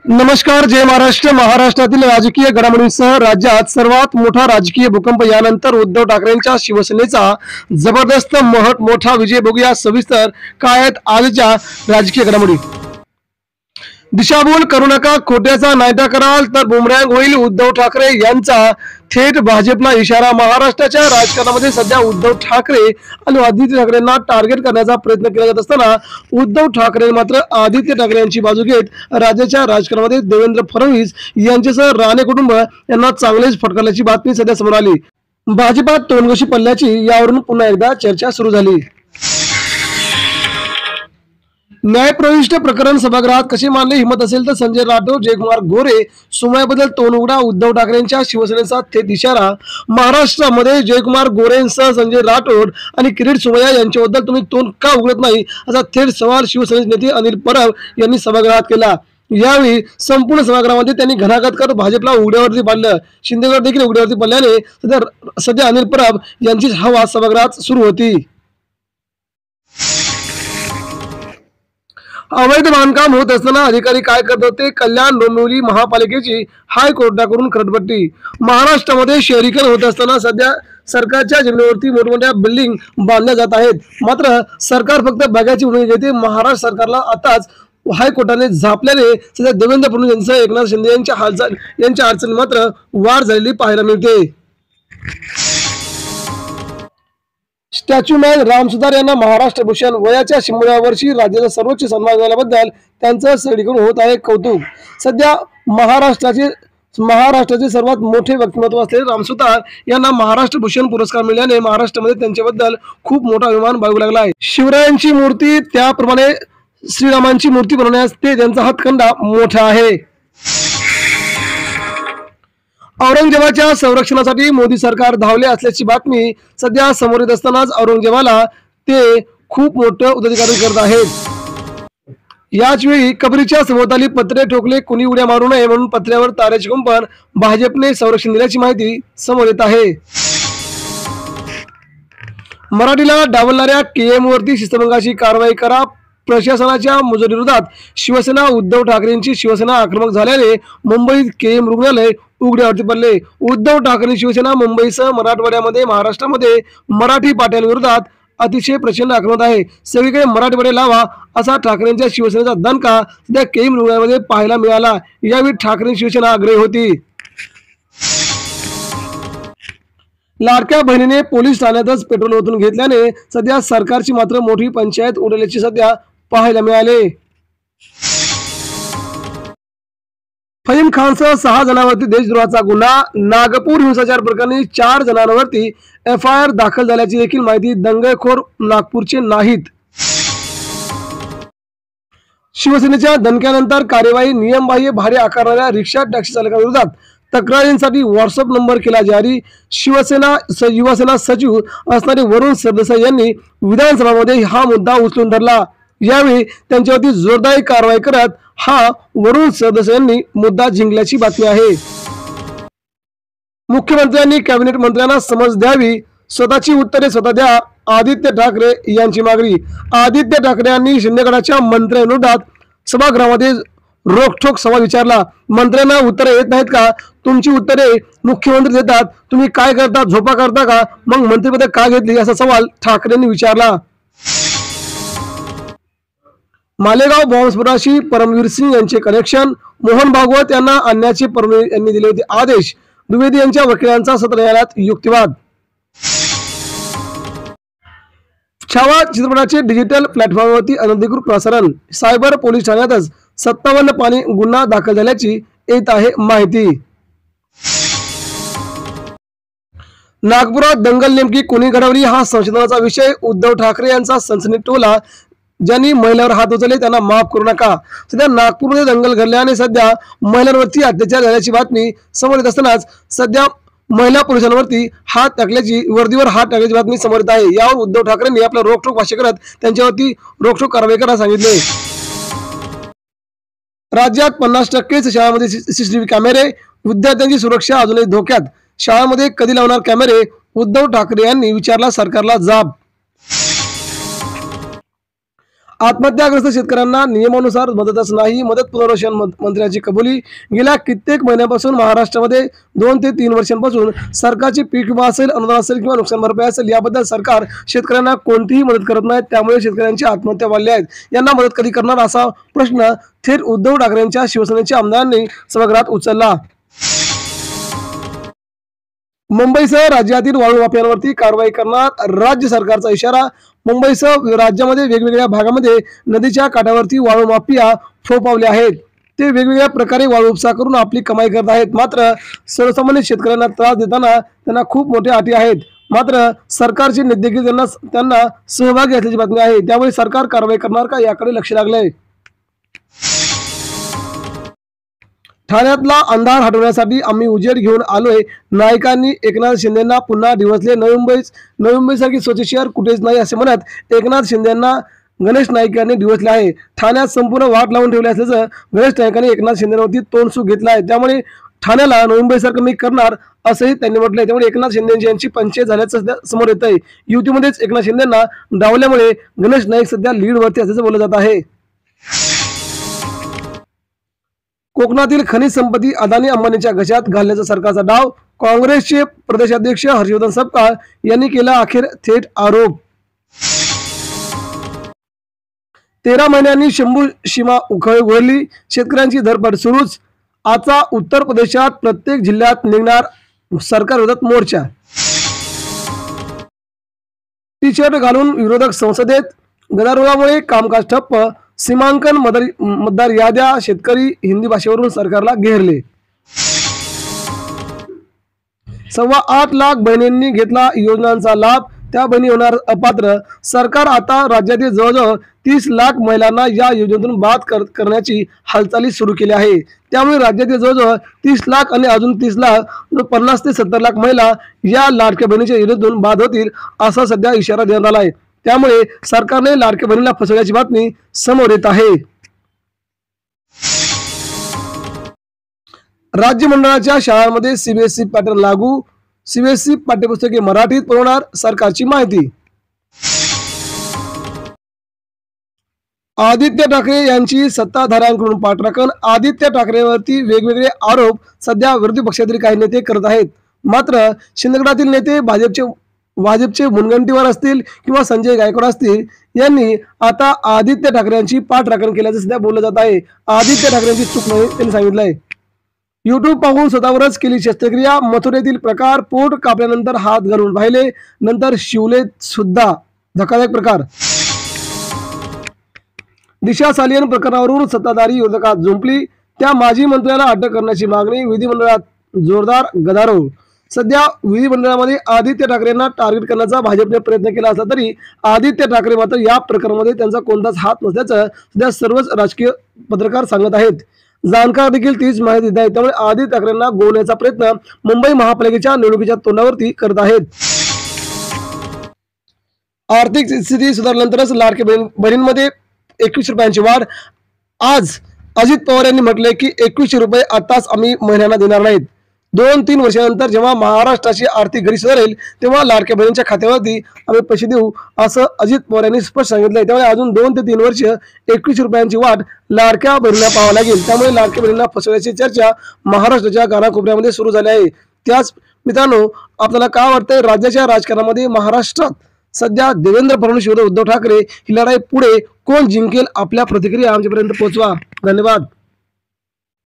नमस्कार, जय महाराष्ट्र. महाराष्ट्रातील राजकीय घडामोडींसह राज्यात सर्वात मोठा राजकीय भूकंप यानंतर उद्धव ठाकरेंच्या शिवसेनेचा जबरदस्त मोठा विजय. बघूया सविस्तर काय आहेत आजच्या राजकीय घडामोडी. दिशाभूल करू नका, खोट्याचा नायटा कराल तर बुमरँग होईल. उद्धव ठाकरे यांचा थेट भाजपला इशारा. महाराष्ट्राच्या राजकारणामध्ये सध्या उद्धव ठाकरे आणि आदित्य ठाकरेंना टार्गेट करण्याचा प्रयत्न केला जात असताना उद्धव ठाकरे मात्र आदित्य ठाकरे यांची बाजू घेत राज्याच्या राजकारणामध्ये देवेंद्र फडणवीस यांच्यासह राणे कुटुंब यांना चांगलेच फटकारल्याची बातमी सध्या समोर आली. भाजपात तोंडघोशी पडल्याची यावरून पुन्हा एकदा चर्चा सुरू झाली. न्यायप्रविष्ट प्रकरण सभागृहात कसे मांडले, हिंमत असेल तर संजय राठोड, जयकुमार गोरे सुमयाबद्दल तोंड उघडा. उद्धव ठाकरेंच्या शिवसेनेचा थेट इशारा. महाराष्ट्रामध्ये जयकुमार गोरेंसह संजय राठोड आणि किरीट सोमय्या यांच्याबद्दल तुम्ही तोंड का उघडत नाही, असा थेट सवाल शिवसेनेचे नेते अनिल परब यांनी सभागृहात केला. यावेळी संपूर्ण सभागृहामध्ये त्यांनी घणाघात करत भाजपला उघड्यावरती पाडलं. शिंदेगड देखील उघड्यावरती पडल्याने सध्या अनिल परब यांची हवा सभागृहात सुरू होती. अवैध बांधकाम होत असताना अधिकारी काय करत होते, कल्याण डोंबिवली महापालिकेची हायकोर्टाकडून खरडपट्टी. महाराष्ट्रामध्ये शहरीकरण होत असताना सध्या सरकारच्या जमिनीवरती मोठमोठ्या बिल्डिंग बांधल्या जात आहेत. मात्र सरकार फक्त बघायची भूमिका घेते. महाराष्ट्र सरकारला आताच हायकोर्टाने झापल्याने सध्या देवेंद्र फडणवीस यांचं एकनाथ शिंदे यांच्या अडचणी मात्र वाढ झालेली पाहायला मिळते. स्टॅच्यू मॅन राम सुतार यांना महाराष्ट्र भूषण. वयाच्या 100व्या वर्षी राज्याचा सर्वोच्च सन्मान मिळाल्याबद्दल त्यांचं सगळीकडून होत आहे कौतुक. सध्या महाराष्ट्राचे सर्वात मोठे व्यक्तिमत्व असलेले राम सुतार यांना महाराष्ट्र भूषण पुरस्कार मिळाल्याने महाराष्ट्रामध्ये त्यांच्याबद्दल खूप मोठा अभिमान बाळगू लागला आहे. शिवरायांची मूर्ती त्याप्रमाणे श्रीरामांची मूर्ती बनवण्यास त्यांचा हातखंडा मोठा आहे. औरंगजेबाच्या संरक्षणासाठी मोदी सरकार धावले असल्याची बातमी सध्या समोर येत असतानाच औरंगजेबाला ते खूप मोठं उत्तराधिकारी करत आहेत. याच वेळी कबरीच्या सभोवताली पत्रे ठोकले, कुणी उड्या मारू नये म्हणून पत्र्यावर तारेचे कुंपण भाजपने संरक्षण दिल्याची माहिती समोर येत आहे. मराठीला डावलणाऱ्या केएम वरती शिस्तभंगाची कारवाई करा. प्रशासनाच्या मुजोरीविरोधात शिवसेना. उद्धव ठाकरेंची शिवसेना आक्रमक झाल्याने मुंबईत केएम रुग्णालय उघड्यावरती पडले. उद्धव ठाकरे शिवसेना मुंबईसह मराठवाड्यामध्ये महाराष्ट्रामध्ये मराठी पाट्यांविरोधात अतिशय प्रचंड आक्रमक आहे. सगळीकडे मराठी पाट्या लावा असा ठाकरेंच्या शिवसेनेचा दणका सध्या केएम रुग्णालयामध्ये पाहायला मिळाला. यावेळी ठाकरे शिवसेना आग्रही होती. लाडक्या बहिणीने पोलीस ठाण्यातच पेट्रोल ओतून घेतल्याने सध्या सरकारची मात्र मोठी पंचायत उडवल्याची सध्या पाहायला मिळाले. फहीम खानसह 6 जणांवरती देशद्रोहाचा गुन्हा. नागपूर हिंसाचार प्रकरणी 4 जणांवरती FIR दाखल झाल्याची देखील माहिती. दंगलखोर नागपूरचे नाहीत. शिवसेनेच्या दणक्यानंतर कार्यवाही. नियमबाह्य भाडे आकारणाऱ्या रिक्षा टॅक्सी चालकांविरोधात तक्रारींसाठी व्हॉट्सअप नंबर केला जारी. युवासेना सचिव असणारे वरुण सरदेसाई यांनी विधानसभामध्ये हा मुद्दा उचलून धरला. यावेळी त्यांच्यावरती जोरदार कारवाई करत हा वरुण सरदेसाई यांनी मुद्दा जिंकल्याची बातमी आहे. मुख्यमंत्र्यांनी कॅबिनेट मंत्र्यांना समज द्यावी, स्वतःची उत्तरे स्वतः द्या. आदित्य ठाकरे यांची मागणी. आदित्य ठाकरे यांनी शिंदेगडाच्या मंत्र्यांविरोधात सभागृहामध्ये रोखठोक सवाल विचारला. मंत्र्यांना उत्तरे येत नाहीत का? तुमची उत्तरे मुख्यमंत्री देतात, तुम्ही काय करता? झोपा करता का? मग मंत्रिपद का घेतली, असा सवाल ठाकरेंनी विचारला. मालेगाव बॉम्बस्फोटाशी परमवीर सिंग यांचे कनेक्शन. मोहन भागवत यांना आणण्याचे परमवीर यांनी दिले होते आदेश. द्विवेदी यांच्या वकिलांचा सत्र न्यायालयात युक्तिवाद. छावा चित्रपटाचे डिजिटल प्लॅटफॉर्मवरती अनधिकृत प्रसारण. सायबर पोलीस ठाण्यातच 57 पाणी गुन्हा दाखल झाल्याची येत आहे माहिती. नागपुरात दंगल नेमकी कोणी घडवली, हा संशोधनाचा विषय. उद्धव ठाकरे यांचा सनसनी टोला. ज्यांनी महिलांवर हात उचलले त्यांना माफ करू नका. सध्या नागपूरमध्ये दंगल घडल्याने सध्या महिलांवरती अत्याचार झाल्याची बातमी समोर येत असतानाच सध्या महिला पोलिसांवरती वर्दीवर हात टाकल्याची बातमी समोर येत आहे. यावर उद्धव ठाकरेंनी आपला रोखठोक भाष्य करत त्यांच्यावरती रोखठोक कारवाई करायला सांगितले. राज्यात 50% शाळांमध्ये CCTV कॅमेरे. विद्यार्थ्यांची सुरक्षा अजूनही धोक्यात. शाळांमध्ये कधी लावणार कॅमेरे? उद्धव ठाकरे यांनी विचारला सरकारला जाब. आत्महत्याग्रस्त शेतकऱ्यांना नियमानुसार मदतच नाही, मदत पुनर्वसन मंत्र्यांची कबुली। गेल्या कित्येक महिन्यांपासून महाराष्ट्रामध्ये 2 ते 3 वर्षांपासून सरकारची पीक विमा असेल, अनुदान असेल किंवा नुकसान भरपाई असेल, याबद्दल सरकार शेतकऱ्यांना कोणतीही मदत करत नाही। त्यामुळे शेतकऱ्यांची आत्महत्या वाढल्या आहेत। यांना मदत कधी करणार असा प्रश्न थेट उद्धव ठाकरेंच्या शिवसेनेच्या आमदारांनी सभागृहात उचलला। मुंबईसह राज्यातील वाळू माफियांवरती कारवाई करणार राज्य सरकारचा इशारा। मुंबईसह राज्यामध्ये वेगवेगळ्या भागामध्ये नदीच्या काठावरती वाळू माफिया फोफावले आहेत। ते वेगवेगळ्या प्रकारे वाळू उपसा करून आपली कमाई करत आहेत। मात्र सर्वसामान्य शेतकऱ्यांना त्रास देताना त्यांना खूप मोठ्या अटी आहेत। मात्र सरकारचे नेते देखील त्यांना सहभागी असल्याची बातमी आहे। त्यामुळे सरकार कारवाई करणार का याकडे लक्ष लागलंय। ठाण्यातला अंधार हटवण्यासाठी आम्ही उजेड घेऊन आलोय। नायकांनी एकनाथ शिंदेंना पुन्हा डिवचले। नवी मुंबईसारखी स्वच्छ शहर कुठेच नाही असे म्हणत एकनाथ शिंदेंना गणेश नाईक यांनी डिवचले आहे। ठाण्यात संपूर्ण वाट लावून ठेवले असल्याचं गणेश नाईकांनी एकनाथ शिंदेवरती तोंडसूक घेतला आहे। त्यामुळे ठाण्याला नवी मुंबईसारखं मी करणार असंही त्यांनी म्हटलंय। त्यामुळे एकनाथ शिंदे यांची पंचायत झाल्याचं सध्या समोर येत आहे। युतीमध्येच एकनाथ शिंदेंना डावल्यामुळे गणेश नाईक सध्या लीडवरती असल्याचं बोललं जात आहे। कोकणातील खनिज संपत्ती अदानी अंबानीच्या घशात घालण्याचा सरकारचा डाव। काँग्रेसचे प्रदेशाध्यक्ष हर्षवर्धन सपकाळ यांनी केला अखेर थेट आरोप। 13 महिन्यांनी शंभू सीमा उघडली, शेतकऱ्यांची धरपड सुरूच। आता उत्तर प्रदेशात प्रत्येक जिल्ह्यात निघणार सरकार विरोधात मोर्चा। टी शर्ट घालून विरोधक संसदेत, गदारोळामुळे कामकाज ठप्प। सीमांकन मतदार याद्या, शेतकरी हिंदी भाषेवरून सरकारला घेरले। 8.25 लाख बहिणींनी घेतला योजनांचा लाभ, त्या बहिणी होणार अपात्र। सरकार आता राज्यातील जवळजवळ 30 लाख महिलांना या योजनेतून बाद करण्याची हालचाली सुरू केली आहे। त्यामुळे राज्यातील जवळजवळ 30 लाख आणि अजून 30 लाख 50 ते 70 लाख महिला या लाडक्या बहिणीच्या योजनेतून बाद होतील असा सध्या इशारा देण्यात आला आहे। त्यामुळे सरकारने लाडक्या बहिणीला फसवल्याची बातमी समोर येत आहे। राज्य मंडळाच्या शाळांमध्ये सीबीएसई पॅटर्न लागू, सीबीएसई पाठ्यपुस्तके मराठीत पुरवणार सरकारची माहिती। आदित्य ठाकरे यांची सत्ताधाऱ्यांकडून पाठराखण। आदित्य ठाकरेवरती वेगवेगळे आरोप सध्या विरोधी पक्षातील काही नेते करत आहेत। मात्र शिंदेगडातील नेते भाजपचे मुनगंटीवार असतील किंवा संजय गायकवाड असतील, यांनी आता आदित्य ठाकरे यांची पाठराखण केल्याचं सध्या बोललं जात आहे। आदित्य ठाकरेंची चूक नाही त्यांनी सांगितलंय। युट्यूब पाहून स्वतःवरच केली शस्त्रक्रिया, मथुरेतील प्रकार, पोट कापल्यानंतर हात घालून पाहिले, नंतर शिवले सुद्धा, धक्कादायक प्रकार। दिशा सालियन प्रकरणावरून सत्ताधारी विरोधकात जुंपली, त्या माजी मंत्र्याला अटक करण्याची मागणी, विधिमंडळात जोरदार गदारोळ। सध्या विधिमंडळामध्ये आदित्य ठाकरेंना टार्गेट करण्याचा भाजपने प्रयत्न केला असला तरी आदित्य ठाकरे मात्र या प्रकरणामध्ये त्यांचा कोणताच हात नसल्याचं सध्या सर्वच राजकीय पत्रकार सांगत आहेत। जाणकार देखील तीच माहिती देत आहेत। त्यामुळे आदित्य ठाकरेंना गोवण्याचा प्रयत्न मुंबई महापालिकेच्या निवडणुकीच्या तोंडावरती करत आहेत। आर्थिक स्थिती सुधारल्यानंतरच लाडक्या बहिणींमध्ये 21 रुपयांची वाढ। आज अजित पवार यांनी म्हटले की 2100 रुपये आताच आम्ही महिन्यांना देणार नाहीत। 2-3 वर्षानंतर जेव्हा महाराष्ट्राची आर्थिक गती सुधारेल तेव्हा लाडक्या बहिणींच्या खात्यावरती आम्ही पैसे देऊ असं अजित पवार यांनी स्पष्ट सांगितलंय। त्यामुळे अजून 2 ते 3 वर्ष 21 रुपयांची वाढ लाडक्या बहिणीला पाहावं लागेल। त्यामुळे लाडक्या बहिणीला फसवण्याची चर्चा महाराष्ट्राच्या कानाकोपऱ्यामध्ये सुरू झाली आहे। त्याच मित्रांनो, आपल्याला काय वाटतंय राज्याच्या राजकारणामध्ये महाराष्ट्रात सध्या देवेंद्र फडणवीस विरुद्ध उद्धव ठाकरे ही लढाई पुढे कोण जिंकेल? आपल्या प्रतिक्रिया आमच्यापर्यंत पोहोचवा। धन्यवाद।